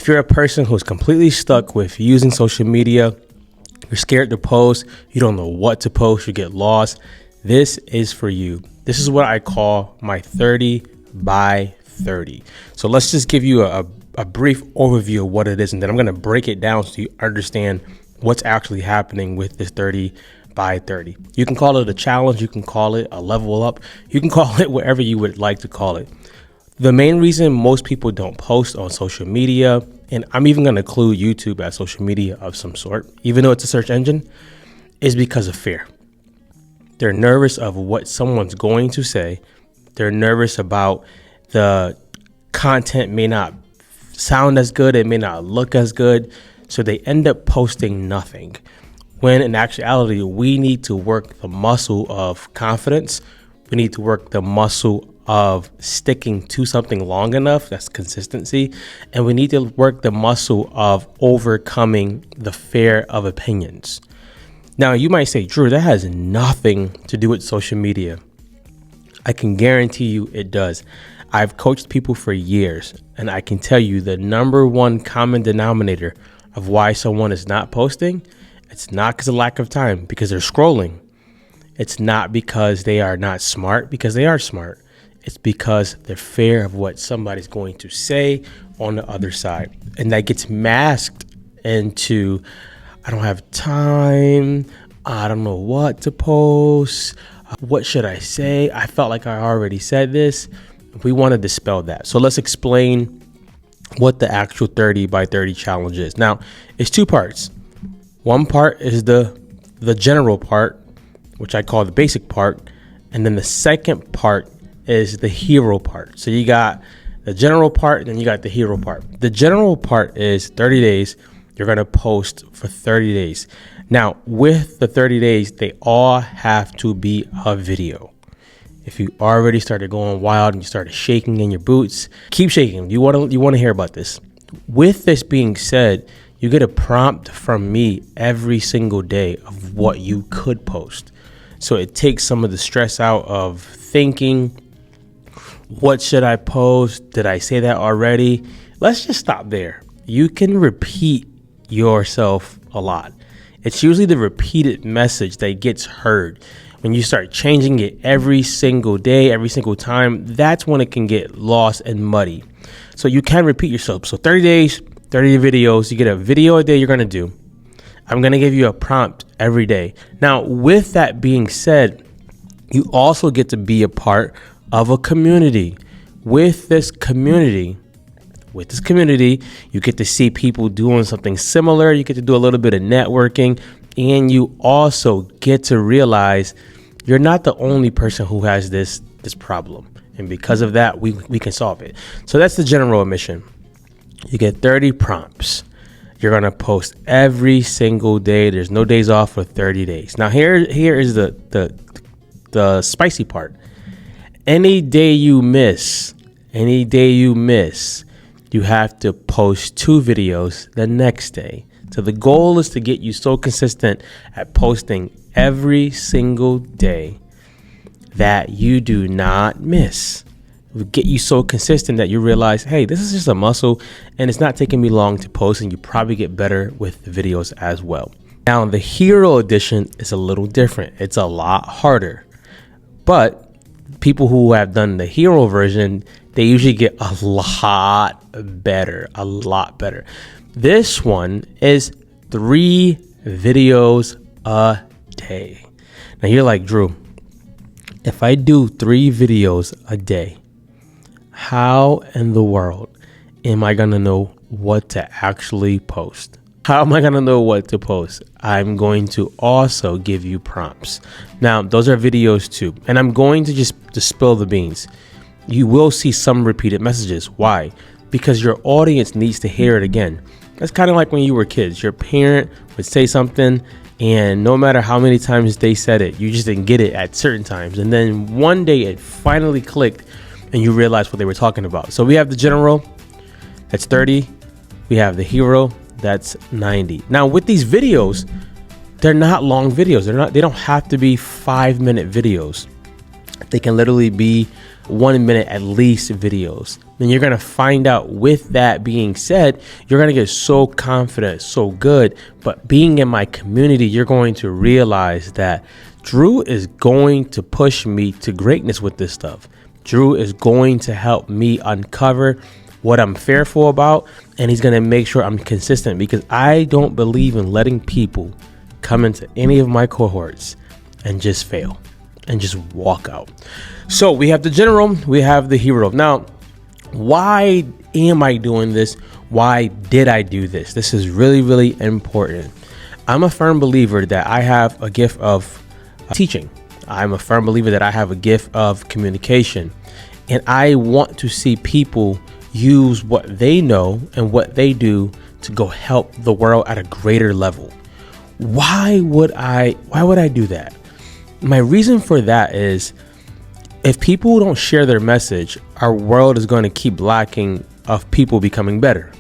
If you're a person who's completely stuck with using social media, you're scared to post, you don't know what to post, you get lost, this is for you. This is what I call my 30 by 30. So let's just give you a brief overview of what it is, and then I'm going to break it down so you understand what's actually happening with this 30 by 30. You can call it a challenge, you can call it a level up, you can call it whatever you would like to call it. The main reason most people don't post on social media, and I'm even going to include YouTube as social media of some sort, even though it's a search engine, is because of fear. They're nervous of what someone's going to say. They're nervous about the content may not sound as good, it may not look as good, so they end up posting nothing. When in actuality, we need to work the muscle of confidence. We need to work the muscle of sticking to something long enough, that's consistency, and we need to work the muscle of overcoming the fear of opinions. Now, you might say, Drew, that has nothing to do with social media. I can guarantee you it does. I've coached people for years, and I can tell you the number one common denominator of why someone is not posting, it's not because of lack of time, because they're scrolling. It's not because they are not smart, because they are smart. It's because they're fear of what somebody's going to say on the other side. And that gets masked into, I don't have time, I don't know what to post, what should I say? I felt like I already said this. We want to dispel that. So let's explain what the actual 30 by 30 challenge is. Now, it's two parts. One part is the general part, which I call the basic part. And then the second part is the hero part. So you got the general part and then you got the hero part. The general part is 30 days. You're going to post for 30 days. Now, with the 30 days, they all have to be a video. If you already started going wild and you started shaking in your boots, keep shaking. You want to hear about this. With this being said, you get a prompt from me every single day of what you could post. So it takes some of the stress out of thinking, what should I post? Did I say that already? Let's just stop there. You can repeat yourself a lot. It's usually the repeated message that gets heard. When you start changing it every single day, every single time, that's when it can get lost and muddy. So you can repeat yourself. So 30 days, 30 videos, you get a video a day you're going to do. I'm going to give you a prompt every day. Now, with that being said, you also get to be a part of a community. With this community, you get to see people doing something similar. You get to do a little bit of networking, and you also get to realize you're not the only person who has this problem. And because of that, we can solve it. So that's the general mission. You get 30 prompts. You're going to post every single day. There's no days off for 30 days. Now, here is the spicy part. Any day you miss, you have to post 2 videos the next day. So the goal is to get you so consistent at posting every single day that you do not miss. It'll get you so consistent that you realize, hey, this is just a muscle and it's not taking me long to post, and you probably get better with the videos as well. Now, the Hero Edition is a little different. It's a lot harder, but people who have done the hero version, they usually get a lot better. This one is 3 videos a day. Now you're like, Drew, if I do 3 videos a day, how in the world am I going to know what to actually post? How am I going to know what to post? I'm going to also give you prompts. Now, those are videos too. And I'm going to just spill the beans. You will see some repeated messages. Why? Because your audience needs to hear it again. That's kind of like when you were kids. Your parent would say something, and no matter how many times they said it, you just didn't get it at certain times. And then one day it finally clicked and you realized what they were talking about. So we have the general, that's 30. We have the hero, that's 90. Now with these videos, they're not long videos. They don't have to be 5-minute videos. They can literally be 1 minute at least videos. Then you're going to find out, with that being said, you're going to get so confident, so good. But being in my community, you're going to realize that Drew is going to push me to greatness with this stuff. Drew is going to help me uncover what I'm fearful about, and he's going to make sure I'm consistent, because I don't believe in letting people come into any of my cohorts and just fail and just walk out. So we have the general, we have the hero. Now, why am I doing this? Why did I do this? This is really, really important. I'm a firm believer that I have a gift of teaching. I'm a firm believer that I have a gift of communication, and I want to see people use what they know and what they do to go help the world at a greater level. Why would I do that? My reason for that is, if people don't share their message, our world is going to keep lacking of people becoming better.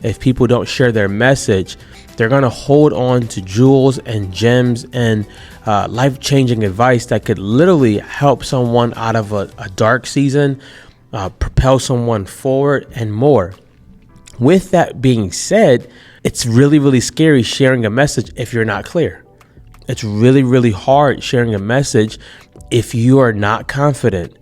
If people don't share their message, they're going to hold on to jewels and gems and life-changing advice that could literally help someone out of a dark season, propel someone forward, and more. With that being said, it's really, really scary sharing a message if you're not clear. It's really, really hard sharing a message if you are not confident.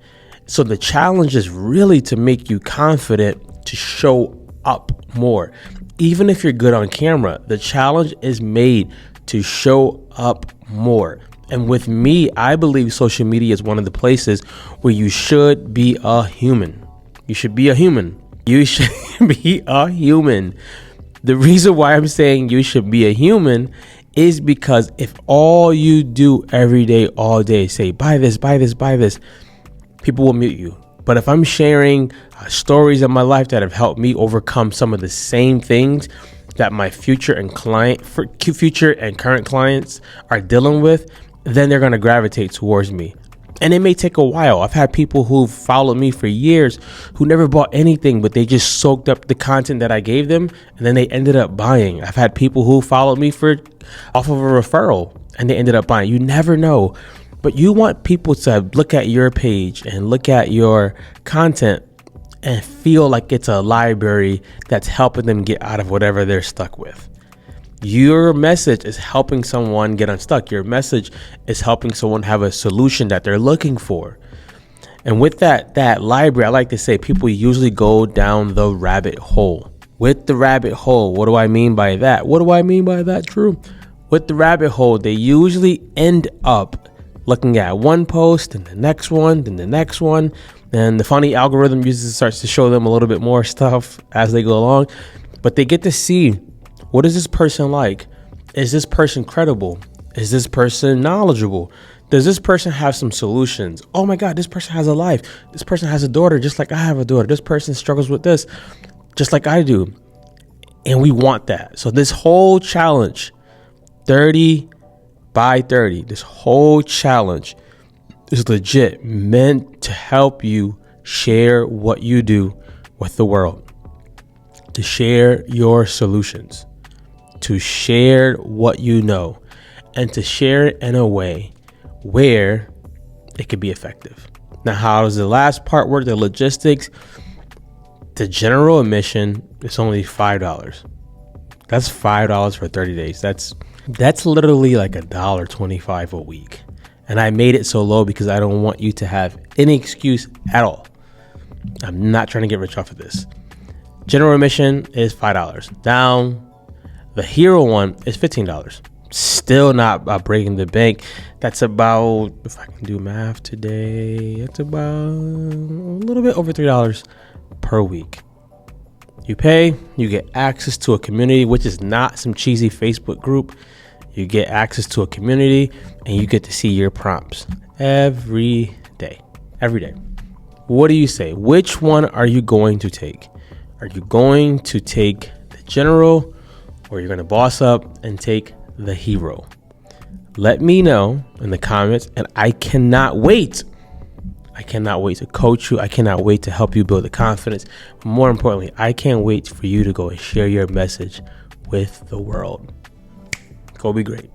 So the challenge is really to make you confident to show up more. Even if you're good on camera, the challenge is made to show up more. And with me, I believe social media is one of the places where you should be a human. You should be a human. You should be a human. The reason why I'm saying you should be a human is because if all you do every day, all day, say, buy this, buy this, buy this, people will mute you. But if I'm sharing stories of my life that have helped me overcome some of the same things that my future and current clients are dealing with, then they're going to gravitate towards me. And it may take a while. I've had people who've followed me for years who never bought anything, but they just soaked up the content that I gave them, and then they ended up buying. I've had people who followed me off of a referral, and they ended up buying. You never know. But you want people to look at your page and look at your content and feel like it's a library that's helping them get out of whatever they're stuck with. Your message is helping someone get unstuck. Your message is helping someone have a solution that they're looking for. And with that library, I like to say people usually go down the rabbit hole. With the rabbit hole, what do I mean by that? What do I mean by that, Drew? With the rabbit hole, they usually end up looking at one post and the next one, then the next one. And the funny algorithm usually starts to show them a little bit more stuff as they go along. But they get to see, what is this person like? Is this person credible? Is this person knowledgeable? Does this person have some solutions? Oh my God, this person has a life. This person has a daughter just like I have a daughter. This person struggles with this just like I do. And we want that. So this whole challenge, 30 by 30, this whole challenge is legit meant to help you share what you do with the world, to share your solutions, to share what you know, and to share it in a way where it could be effective. Now, how does the last part work? The logistics. The general admission is only $5. That's $5 for 30 days. That's literally like $1.25 a week. And I made it so low because I don't want you to have any excuse at all. I'm not trying to get rich off of this. General admission is $5. Down. The hero one is $15. Still not breaking the bank. That's about, if I can do math today, it's about a little bit over $3 per week. You pay, you get access to a community, which is not some cheesy Facebook group. You get access to a community and you get to see your prompts every day. What do you say? Which one are you going to take? Are you going to take the general, or you're going to boss up and take the hero? Let me know in the comments, and I cannot wait. I cannot wait to coach you. I cannot wait to help you build the confidence. More importantly, I can't wait for you to go and share your message with the world. Go be great.